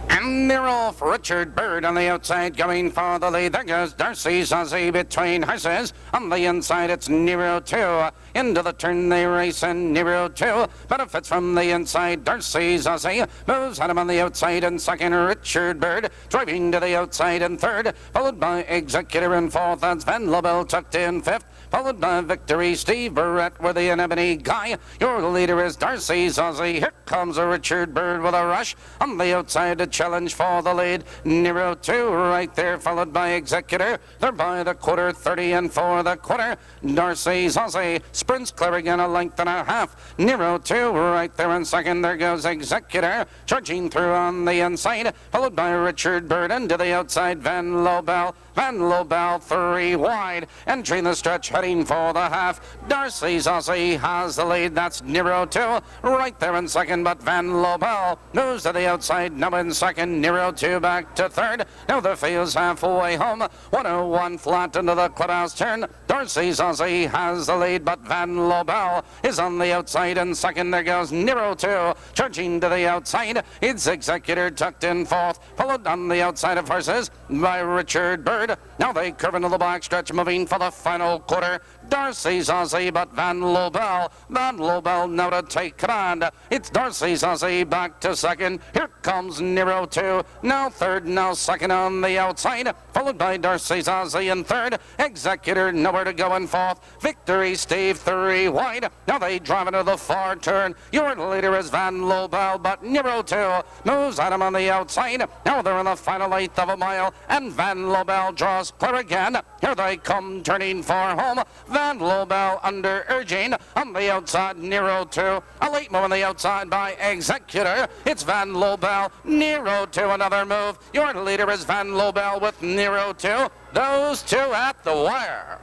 And they're off. Richard Bird on the outside going for the lead. There goes Darcy Zazzy between horses. On the inside it's Nero 2. Into the turn they race and Nero 2 benefits from the inside. Darcy Zazzy moves at him on the outside in second. Richard Bird driving to the outside in third. Followed by Executor in fourth. That's Van Lobel tucked in fifth. Followed by Victory, Steve Barrett with the Anemone Guy. Your leader is Darcy Zazzy. Here comes a Richard Bird with a rush. On the outside to challenge for the lead. Nero 2 right there, followed by Executor. They're by the quarter, 30 and 4 the quarter. Darcy Zazzy sprints clear again, a length and a half. Nero 2 right there in second. There goes Executor charging through on the inside, followed by Richard Bird. Into the outside, Van Lobel. Van Lobel 3 wide, entering the stretch, heading for the half. Darcy Zazzy has the lead. That's Nero 2 right there in second, but Van Lobel moves to the outside, now in second. Nero 2 back to third. Now the field's halfway home. 101 flat into the clubhouse turn. Darcy Zazzy has the lead, but Van Lobel is on the outside in second. There goes Nero 2 charging to the outside. It's Executor tucked in fourth, followed on the outside of horses by Richard Bird. Now they curve into the back stretch, moving for the final quarter. Darcy Zazzy, but Van Lobel. Van Lobel now to take command. It's Darcy Zazzy back to second. Here comes Nero 2. Now third, now second on the outside. Followed by Darcy Zazzy in third. Executor nowhere to go in fourth. Victory, Steve 3 wide. Now they drive into the far turn. Your leader is Van Lobel, but Nero 2 moves at him on the outside. Now they're in the final eighth of a mile, and Van Lobel draws clear again. Here they come turning for home. Van Lobel under urging on the outside. Nero 2. A late move on the outside by Executor. It's Van Lobel. Nero 2. Another move. Your leader is Van Lobel with Nero 2. Those two at the wire.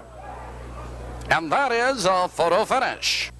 And that is a photo finish.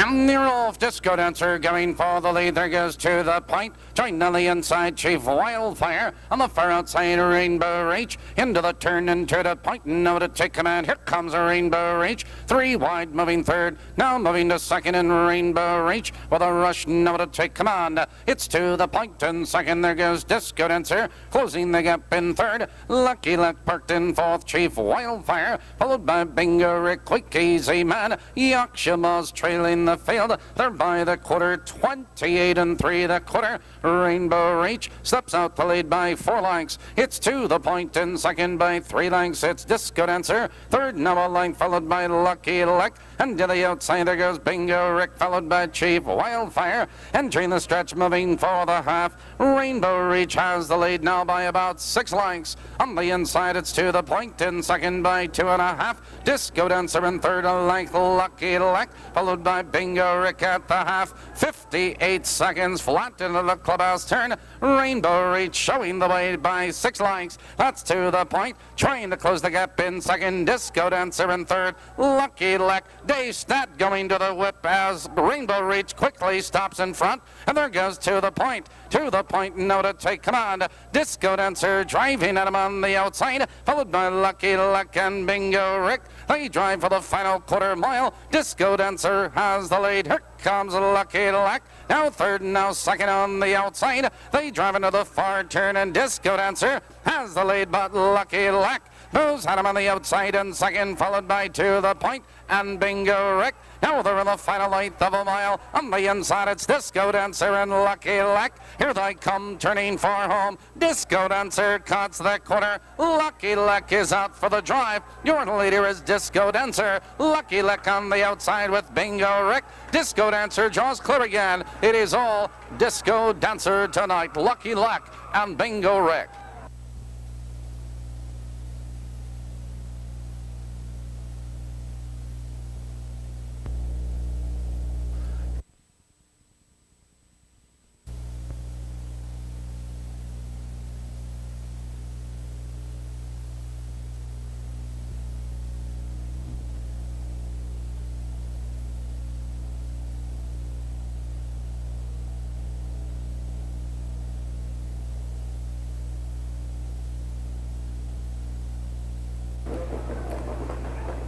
And they're off. Disco Dancer going for the lead. There goes to the point. Joined on the inside, Chief Wildfire. On the far outside, Rainbow Reach. Into the turn, into the point. Now to take command. Here comes a Rainbow Reach. 3 wide, moving third. Now moving to second in Rainbow Reach. With a rush, now to take command. It's to the point in second. There goes Disco Dancer. Closing the gap in third. Lucky Luck parked in fourth. Chief Wildfire. Followed by Bingo Rick. Quick Easy Man. Yakshima's trailing the field. They're by the quarter, 28 and 3 the quarter. Rainbow Reach steps out to lead by 4 lengths. It's to the point in second by 3 lengths. It's Disco Dancer. Third, now a length, followed by Lucky Luck. And to the outside there goes Bingo Rick, followed by Chief Wildfire. Entering the stretch, moving for the half. Rainbow Reach has the lead now by about 6 lengths. On the inside it's to the point in second by 2.5. Disco Dancer in third, a length. Lucky Luck, followed by Bingo Rick at the half. 58 seconds flat into the clubhouse turn. Rainbow Reach showing the way by 6 lengths. That's to the point, trying to close the gap in second. Disco Dancer in third. Lucky Luck. Dave Stat going to the whip as Rainbow Reach quickly stops in front. And there goes to the point. To the point now to take command. Disco Dancer driving at him on the outside, followed by Lucky Luck and Bingo Rick. They drive for the final quarter mile. Disco Dancer has the lead. Here comes Lucky Luck. Now third and now second on the outside. They drive into the far turn and Disco Dancer has the lead, but Lucky Luck moves at him on the outside in second, followed by To the Point and Bingo Rick. Now they're in the final 1/8 of a mile. On the inside, it's Disco Dancer and Lucky Luck. Here they come, turning for home. Disco Dancer cuts the quarter. Lucky Luck is out for the drive. Your leader is Disco Dancer. Lucky Luck on the outside with Bingo Rick. Disco Dancer draws clear again. It is all Disco Dancer tonight. Lucky Luck and Bingo Rick.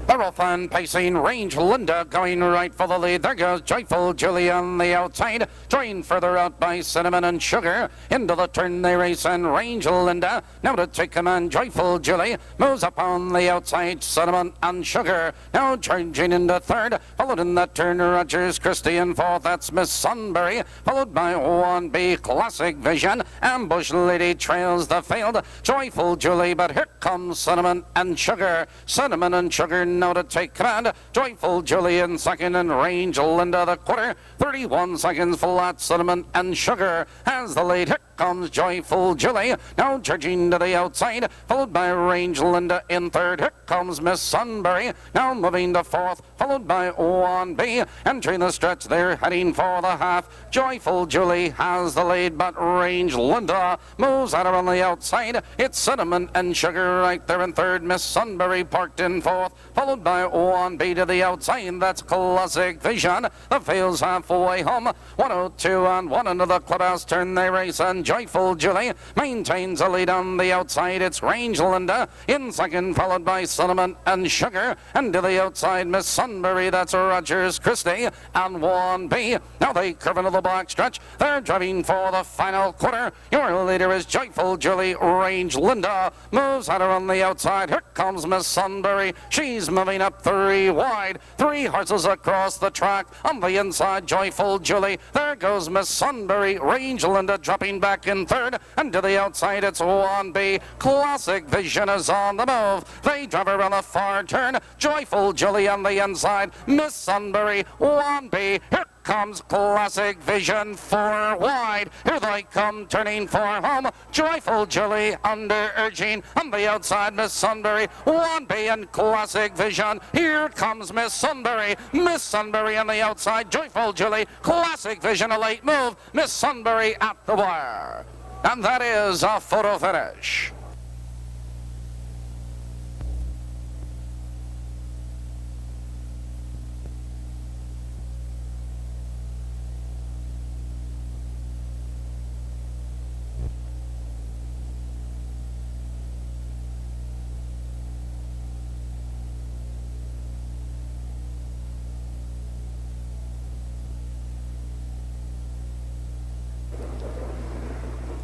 Thoroughfun pacing, Range Linda going right for the lead. There goes Joyful Julie on the outside, joined further out by Cinnamon and Sugar. Into the turn they race, and Range Linda now to take command. Joyful Julie moves up on the outside, Cinnamon and Sugar now charging into third, followed in that turn Rogers Christie in fourth. That's Miss Sunbury, followed by 1B Classic Vision. Ambush Lady trails the field. Joyful Julie, but here comes Cinnamon and Sugar. Cinnamon and Sugar now to take command. Joyful Julie in second, and Range Linda the quarter. 31 seconds flat. Cinnamon and Sugar has the lead. Here comes Joyful Julie now charging to the outside, followed by Range Linda in third. Here comes Miss Sunbury now moving to fourth, followed by 1B. Entering the stretch, they're heading for the half. Joyful Julie has the lead, but Range Linda moves at her on the outside. It's Cinnamon and Sugar right there in third. Miss Sunbury parked in fourth, followed by 1B to the outside. That's Classic Vision. The field's halfway home. 102 and 1 into the clubhouse turn they race, and Joyful Julie maintains a lead on the outside. It's Range Linda in second, followed by Cinnamon and Sugar. And to the outside, Miss Sunbury, that's Rogers Christie and 1B. Now they curve into the black stretch. They're driving for the final quarter. Your leader is Joyful Julie. Range Linda moves at her on the outside. Here comes Miss Sunbury. She's moving up 3 wide. 3 horses across the track. On the inside, Joyful Julie. There goes Miss Sunbury. Range Linda dropping back in third. And to the outside, it's 1B. Classic Vision is on the move. They drive around the far turn. Joyful Julie on the inside. Miss Sunbury, 1B. Here comes Classic Vision 4 wide. Here they come turning for home. Joyful Julie under urging. On the outside, Miss Sunbury, 1B and Classic Vision. Here comes Miss Sunbury. Miss Sunbury on the outside. Joyful Julie. Classic Vision a late move. Miss Sunbury at the wire. And that is a photo finish.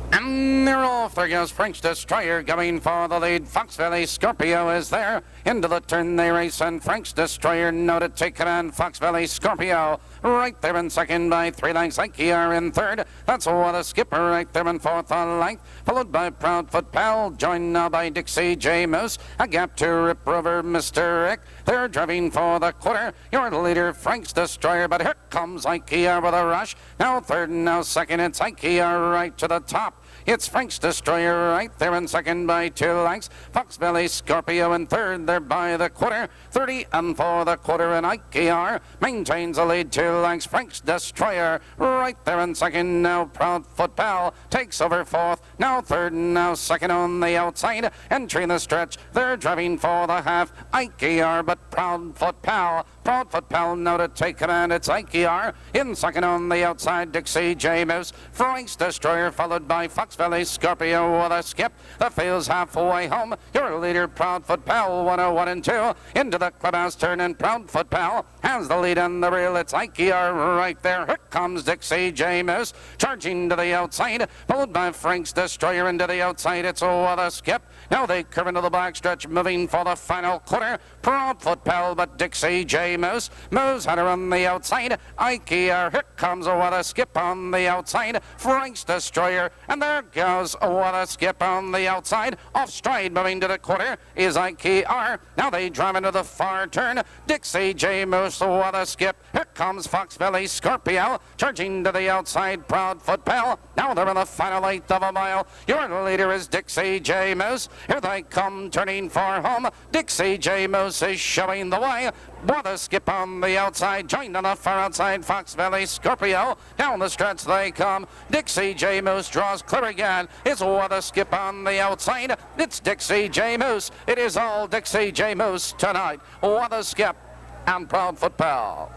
And they're off. There goes French Destroyer going for the lead. Fox Valley Scorpio is there. Into the turn they race, and French Destroyer now to take command. Fox Valley Scorpio right there in second by 3 lengths. IKR in third. That's What a Skipper right there in fourth on length. Followed by Proudfoot Pal, joined now by Dixie J. Moose. A gap to Rip Rover, Mr. Rick. They're driving for the quarter. Your leader, Frank's Destroyer, but here comes IKR with a rush. Now third and now second. It's IKR right to the top. It's Frank's Destroyer right there in second by 2 lengths. Fox Valley Scorpio in third there by the quarter. 30 and for the quarter, and IKR maintains a lead 2 lengths. Frank's Destroyer right there in second. Now Proudfoot Pal takes over fourth. Now third and now second on the outside. Entering the stretch, they're driving for the half. IKR, but Proudfoot Pal. Proudfoot Pal now to take command. It's IKR in second on the outside. Dixie J. Moose. Frank's Destroyer followed by Fox Valley Scorpio with a skip. The field's halfway home. Your leader, Proudfoot Pal, 101 and 2. Into the clubhouse turn, and Proudfoot Pal has the lead on the reel. It's IKR right there. Here comes Dixie J. Moose charging to the outside, followed by Frank's Destroyer into the outside. It's what a skip. Now they curve into the black stretch, moving for the final quarter. Proudfoot Pal, but Dixie J. J. Moose. Moose had her on the outside. Ikea, here comes what a skip on the outside. Frank's Destroyer, and there goes what a skip on the outside. Off stride, moving to the quarter is Ikea. Now they drive into the far turn. Dixie J. Moose, what a skip. Here comes Fox Valley Scorpio, charging to the outside. Proudfoot Pal. Now they're in the final eighth of a mile. Your leader is Dixie J. Moose. Here they come, turning for home. Dixie J. Moose is showing the way. What a skip on the outside, joined on the far outside, Fox Valley Scorpio. Down the stretch they come. Dixie J. Moose draws clear again. It's what a skip on the outside. It's Dixie J. Moose. It is all Dixie J. Moose tonight. What a skip and Proudfoot Pal.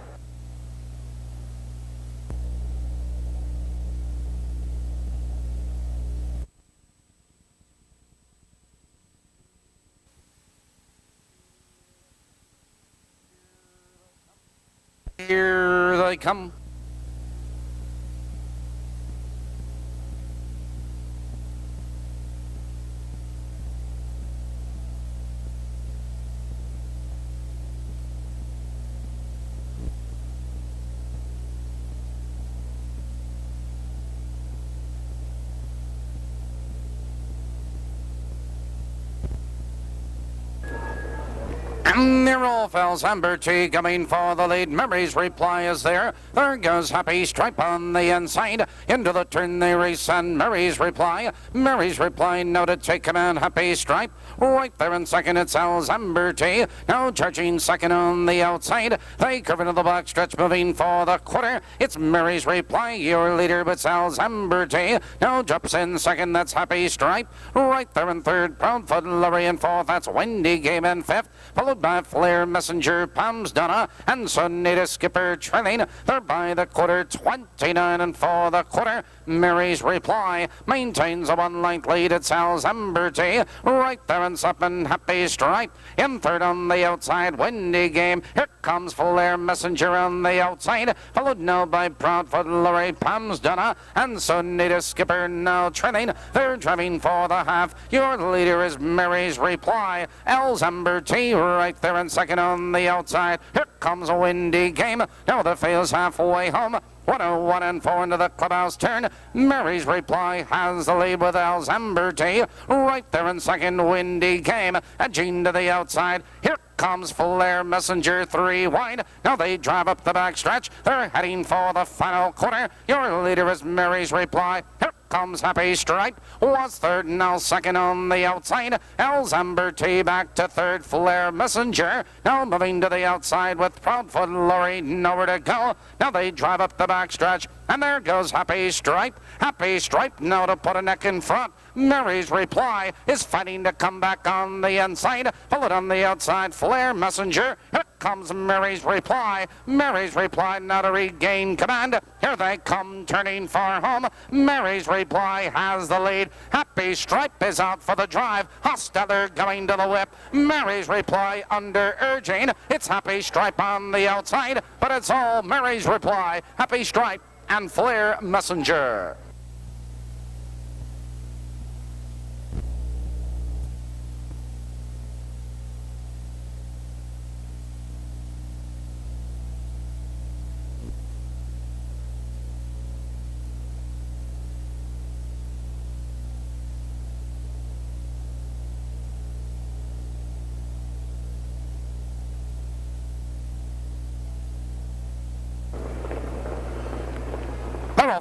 Here they come. And the roll fells Amberty coming for the lead. Mary's Reply is there. There goes Happy Stripe on the inside. Into the turn they race, and Mary's Reply. Mary's Reply now to take command. Happy Stripe right there in second. It's Al's Amberty. Now charging second on the outside. They curve into the back stretch, moving for the quarter. It's Mary's Reply, your leader, but Al's Amberty. Now drops in second. That's Happy Stripe. Right there in third. Proudfoot Lorry in fourth. That's Windy Game in fifth. Followed by Flair Messenger, Palms Donna, and Sonata Skipper trailing. They're by the quarter, 29 and for the quarter. Mary's Reply maintains a one-length lead. It's Al's Amberty. Right there in second, Happy Stripe. In third on the outside, Windy Game. Here comes Flair Messenger on the outside. Followed now by Proudfoot Lorry, Palms Donna, and Sonata Skipper now trailing. They're driving for the half. Your leader is Mary's Reply. Al's Amberty right there in second on the outside. Here comes a Windy Game. Now the field's halfway home. 101 and 4 into the clubhouse turn. Mary's Reply has the lead with Al's Amberty. Right there in second, Windy Game. Edging to the outside. Here comes Flair Messenger, 3 wide. Now they drive up the backstretch. They're heading for the final quarter. Your leader is Mary's Reply. Here comes Happy Stripe. Was third, now second on the outside. Al's Amberty back to third. Flair Messenger now moving to the outside with Proudfoot Lorry nowhere to go. Now they drive up the backstretch, and there goes Happy Stripe. Happy Stripe now to put a neck in front. Mary's Reply is fighting to come back on the inside. Followed on the outside, Flair Messenger. Here comes Mary's Reply. Mary's Reply now to regain command. Here they come, turning for home. Mary's Reply has the lead. Happy Stripe is out for the drive. Hosteller going to the whip. Mary's Reply under urging. It's Happy Stripe on the outside, but it's all Mary's Reply, Happy Stripe, and Flair Messenger.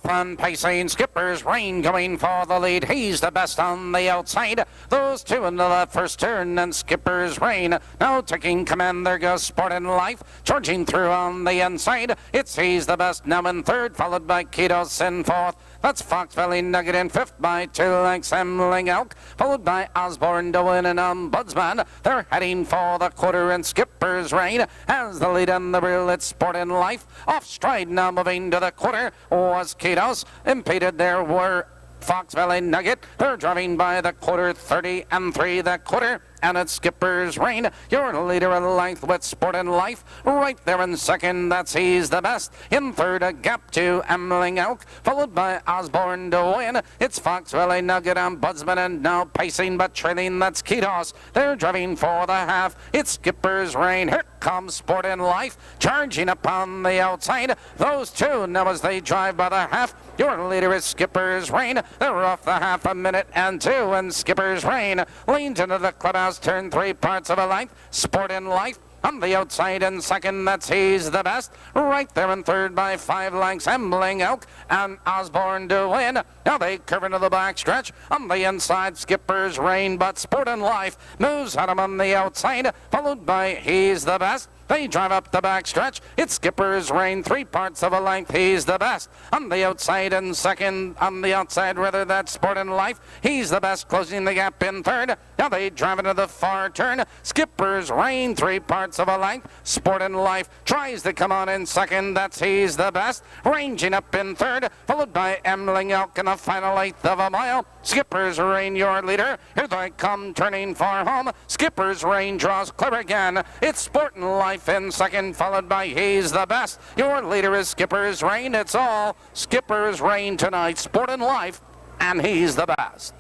Fun pacing, Skipper's Reign going for the lead. He's the best on the outside. Those two into the first turn, and Skipper's Reign now taking command. There goes Sporting Life, charging through on the inside. It's He's the best now in third, followed by Ketos in fourth. That's Fox Valley Nugget in fifth by 2 lengths. Hemling Elk, followed by Osborne Doan and Ombudsman. They're heading for the quarter, and Skipper's Reign has the lead on the rear. It's Sporting Life. Off stride now moving to the quarter was Ketos. Impeded there were Fox Valley Nugget. They're driving by the quarter, 30 and 3 the quarter. and it's Skipper's Reign. Your leader in length with Sport and Life. Right there in second, that's He's the Best. In third, a gap to Emling Elk, followed by Osborne to win. It's Fox Valley Nugget and Budsman, and now pacing but trailing, that's Kitos. They're driving for the half. It's Skipper's Reign. Here comes Sport and Life, charging upon the outside. Those two now as they drive by the half. Your leader is Skipper's Reign. They're off the half, a minute and two, and Skipper's Reign leans into the clubhouse turn, 3/4 of a length. Sport and Life on the outside in second, that's He's the Best. Right there in third by 5 lengths, Emling Elk and Osborne to win. Now they curve into the back stretch. On the inside, Skipper's Reign, but Sport and Life moves at him on the outside, followed by He's the Best. They drive up the back stretch. It's Skipper's Reign, 3/4 of a length. He's the Best. On the outside in second, on the outside rather, that's Sport and Life. He's the Best, closing the gap in third. Now they drive into the far turn. Skipper's Reign, 3/4 of a length. Sport and Life tries to come on in second. That's He's the Best. Ranging up in third, followed by Emling Elk in the final 1/8 of a mile. Skipper's Reign, your leader. Here they come, turning far home. Skipper's Reign draws clear again. It's Sport and Life in second, followed by He's the Best. Your leader is Skipper's Reign. It's all Skipper's Reign tonight. Sport and Life, and He's the Best.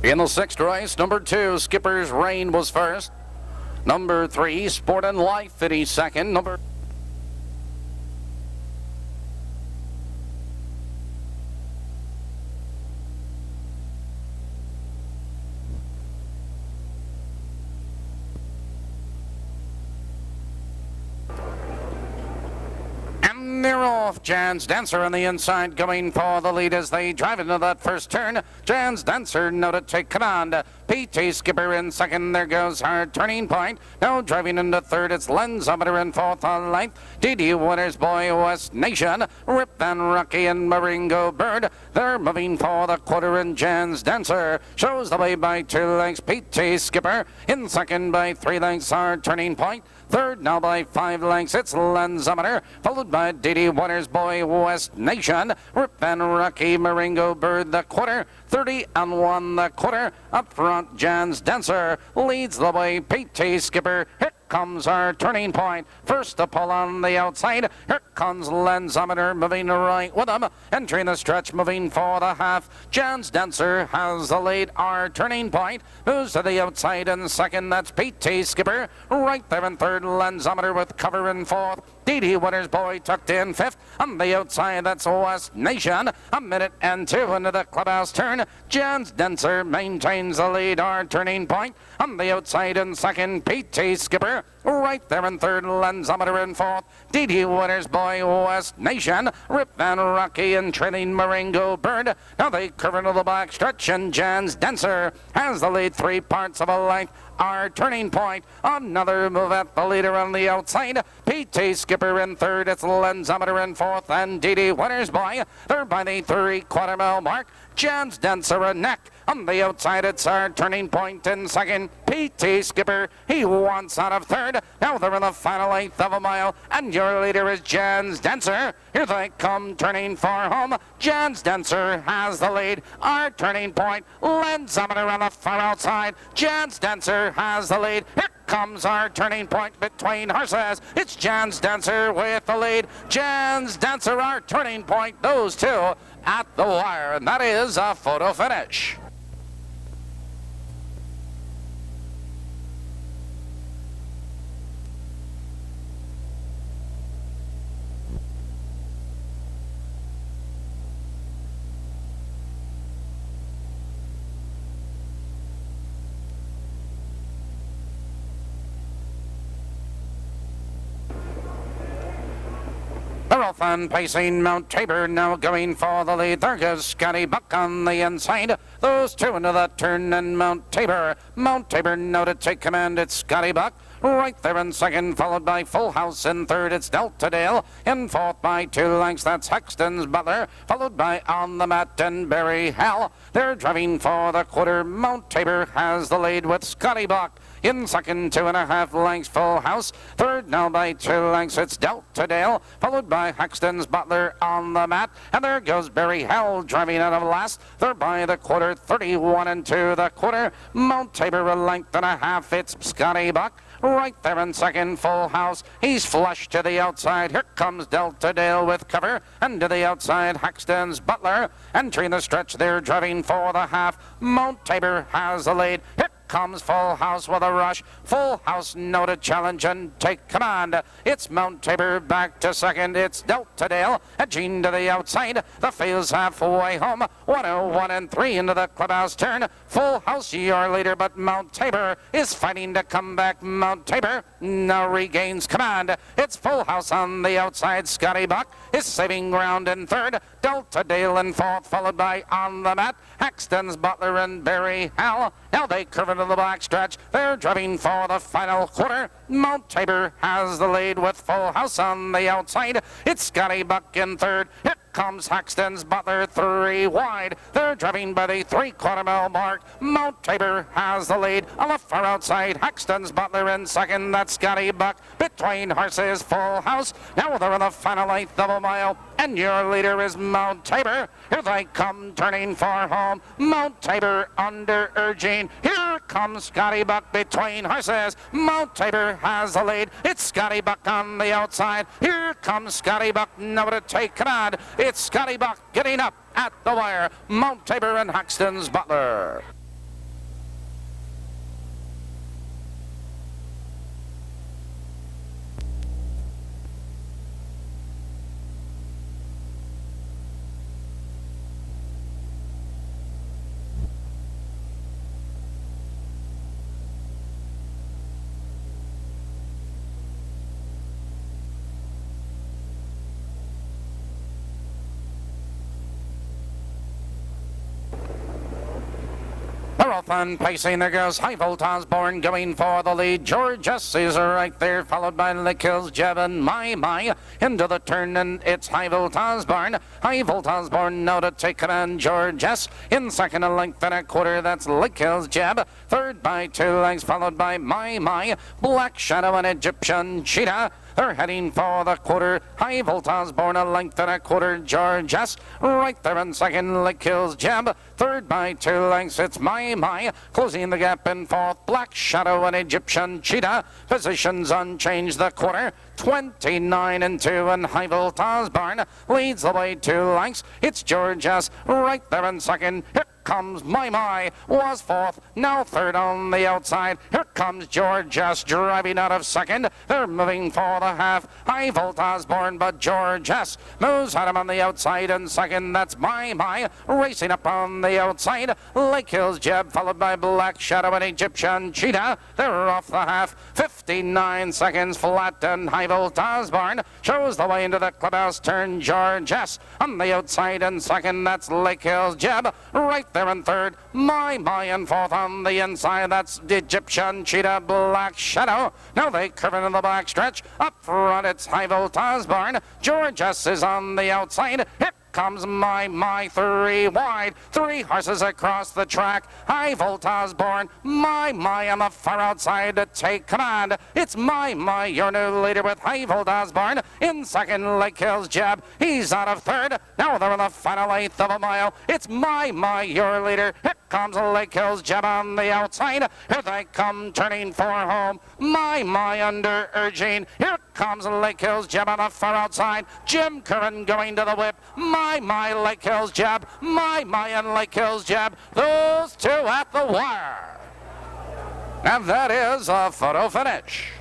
In the 6th race, number 2, Skipper's Reign was first. Number 3, Sport and Life, finished second. Number and they're off. Jan's Dancer on the inside going for the lead as they drive into that first turn. Jan's Dancer now to take command. P.T. Skipper in second. There goes our turning point. Now driving into third, it's Lenzometer in fourth on length. D.D. Winners Boy West Nation. Rip Van Rocky and Maringo Bird. They're moving for the quarter, and Jan's Dancer shows the way by 2 lengths. P.T. Skipper in second by 3 lengths. Our turning point. Third now by 5 lengths, it's Lenzometer, followed by D.D. Winners Boy West Nation. Rip Van Rocky, Maringo Bird the quarter. 30-1 the quarter. Up front, Jan's Dancer leads the way. P.T. Skipper. Here comes our turning point. First to pull on the outside. Here comes Lenzometer moving right with him. Entering the stretch, moving for the half. Jan's Dancer has the lead. Our turning point moves to the outside in second. That's P.T. Skipper. Right there in third, Lenzometer with cover in fourth. D.D. Winners Boy tucked in fifth. On the outside, that's West Nation. A minute and 2 into the clubhouse turn. Jan's Dancer maintains the lead. Our turning point on the outside in second, P.T. Skipper. Right there in third, Lenzometer in fourth. D.D. Winners Boy West Nation. Rip Van Rocky and trailing Maringo Bird. Now they curve into the back stretch, and Jan's Dancer has the lead, 3/4 of a length. Our turning point, another move at the leader on the outside. P.T. Skipper in third, it's Lenzometer in fourth, and D.D. Winners Boy. They're by the 3/4 mile mark. Jan's Dancer a neck. On the outside, it's our turning point in second. P.T. Skipper, he wants out of third. Now they're in the final 1/8 of a mile, and your leader is Jan's Dancer. Here they come, turning far home. Jan's Dancer has the lead. Our turning point, Lenzometer on the far outside. Jan's Dancer has the lead. Here comes our turning point between horses. It's Jan's Dancer with the lead. Jan's Dancer, our turning point. Those two at the wire, and that is a photo finish. They're off on pacing Mount Tabor, now going for the lead. There goes Scotty Buck on the inside. Those two into the turn, and Mount Tabor. Mount Tabor now to take command. It's Scotty Buck. Right there in second, followed by Full House in third. It's Delta Dale. In fourth by 2 lengths, that's Hexton's Butler. Followed by On the Mat and Barry Hell. They're driving for the quarter. Mount Tabor has the lead with Scotty Buck In second, 2.5 lengths, Full House. Third now by 2 lengths, it's Delta Dale, followed by Haxton's Butler on the mat. And there goes Barry Hell driving out of last. They're by the quarter, 31 2 the quarter. Mount Tabor a length and a half, it's Scotty Buck. Right there in second, Full House. He's flush to the outside. Here comes Delta Dale with cover. And to the outside, Haxton's Butler. Entering the stretch, they're driving for the half. Mount Tabor has the lead. Here comes Full House with a rush. Full House no to challenge and take command. It's Mount Tabor back to second. It's Delta Dale edging to the outside. The field's halfway home. 101 3 into the clubhouse turn. Full House your leader, but Mount Tabor is fighting to come back. Mount Tabor now regains command. It's Full House on the outside. Scotty Buck is saving ground in third. Delta Dale in fourth, followed by on the mat Haxton's Butler and Barry Hall. Now they curve into the back stretch. They're driving for the final quarter. Mount Tabor has the lead with Full House on the outside. It's Scotty Buck in third. Here comes Haxton's Butler 3 wide. They're driving by the 3/4 mile mark. Mount Tabor has the lead on the far outside. Haxton's Butler in second. That's Scotty Buck. Between horses, Full House. Now they're in the final 1/8 of a mile. And your leader is Mount Tabor. Here they come turning for home. Mount Tabor under urging. Here comes Scotty Buck between horses. Mount Tabor has the lead. It's Scotty Buck on the outside. Here comes Scotty Buck now to take command. It's Scotty Buck getting up at the wire. Mount Tabor and Haxton's Butler. They're off on pacing. There goes High Volt Osborne going for the lead. Georges is right there, followed by Lickill's Jeb and My into the turn, and it's High Volt Osborne. High Volt Osborne now to take command. Georges in second, a length and a quarter. That's Lickill's Jeb. Third by 2 lengths, followed by My Black Shadow and Egyptian Cheetah. They're heading for the quarter. High Volt Osborne a length and a quarter. Georges right there in second. Lickill's Jeb. Third by 2 lengths, it's My closing the gap in fourth. Black Shadow and Egyptian Cheetah. Positions unchanged the quarter. 29 2, and High Volt Osborne leads the way 2 lengths. It's Georges right there in second. Here comes My was fourth, now third on the outside. Here comes Georges driving out of second. They're moving for the half. High Volt Osborne, but Georges moves at him on the outside in second. That's My racing up on the outside. Lake Hills Jeb, followed by Black Shadow and Egyptian Cheetah. They're off the half. 59 seconds flat, and High Volt Osborne shows the way into the clubhouse turn. Georges on the outside in second. That's Lake Hills Jeb right there in third. My in fourth on the inside. That's the Egyptian Cheetah, Black Shadow. Now they curve into the back stretch. Up front, it's High Volt Osborne. Georges is on the outside. Here comes My 3 wide. 3 horses across the track. High Volt Osborne. My on the far outside to take command. It's My, your new leader with High Volt Osborne. In second, Lake Hills Jeb. He's out of third. Now they're in the final 1/8 of a mile. It's My, your leader. Here comes Lake Hills Jeb on the outside. Here they come turning for home. My under urging. Here comes Lake Hills Jeb on the far outside. Jim Curran going to the whip. My Lake Hills Jeb. My and Lake Hills Jeb. Those two at the wire. And that is a photo finish.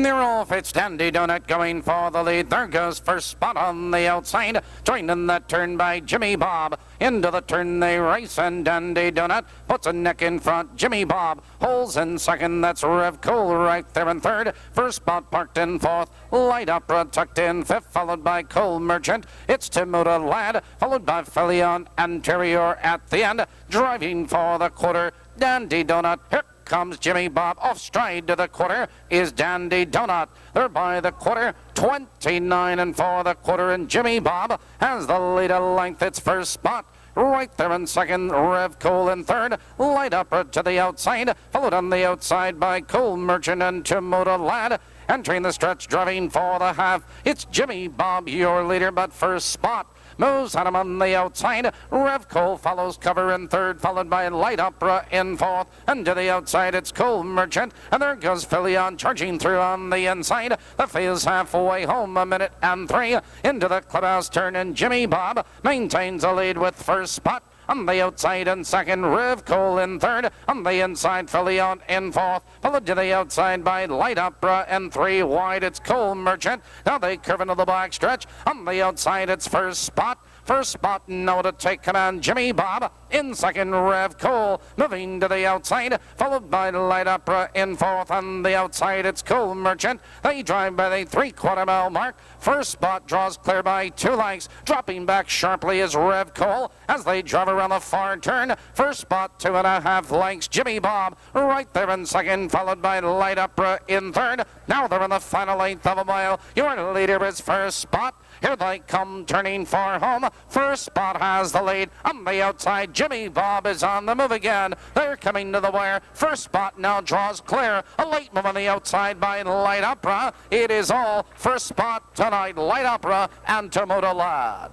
They're off. It's Dandy Donut going for the lead. There goes first spot on the outside. Joined in that turn by Jimmy Bob. Into the turn they race, and Dandy Donut puts a neck in front. Jimmy Bob holds in second. That's Rev Cool right there in third. First spot parked in fourth. Light Opera tucked in fifth, followed by Coal Merchant. It's Timota Lad, followed by Felion Anterior at the end. Driving for the quarter, Dandy Donut. Here comes Jimmy Bob. Off stride to the quarter is Dandy Donut. They're by the quarter, 29 and for the quarter, and Jimmy Bob has the lead a length. It's first spot. Right there in second, Rev Coal in third. Light Opera to the outside, followed on the outside by Coal Merchant and Timota Lad. Entering the stretch, driving for the half, it's Jimmy Bob, your leader, but first spot moves at him on the outside. Rev Coal follows cover in third, followed by Light Opera in fourth. And to the outside, it's Coal Merchant. And there goes Filion charging through on the inside. The field's halfway home, 1:03 into the clubhouse turn, and Jimmy Bob maintains a lead with first spot. On the outside in second, Rev Coal in third. On the inside, Filion in fourth. Followed to the outside by Light Opera, and three wide, it's Coal Merchant. Now they curve into the back stretch. On the outside, it's first spot. First spot now to take command, Jimmy Bob. In second, Rev Coal. Moving to the outside, followed by Light Opera in fourth. On the outside, it's Coal Merchant. They drive by the 3/4 mile mark. First spot draws clear by 2 lengths. Dropping back sharply is Rev Coal as they drive around the far turn. First spot, 2.5 lengths. Jimmy Bob right there in second, followed by Light Opera in third. Now they're in the final 1/8 of a mile. Your leader is first spot. Here they come, turning for home. First spot has the lead. On the outside, Jimmy Bob is on the move again. They're coming to the wire. First spot now draws clear. A late move on the outside by Light Opera. It is all first spot tonight, Light Opera and Timota Lad.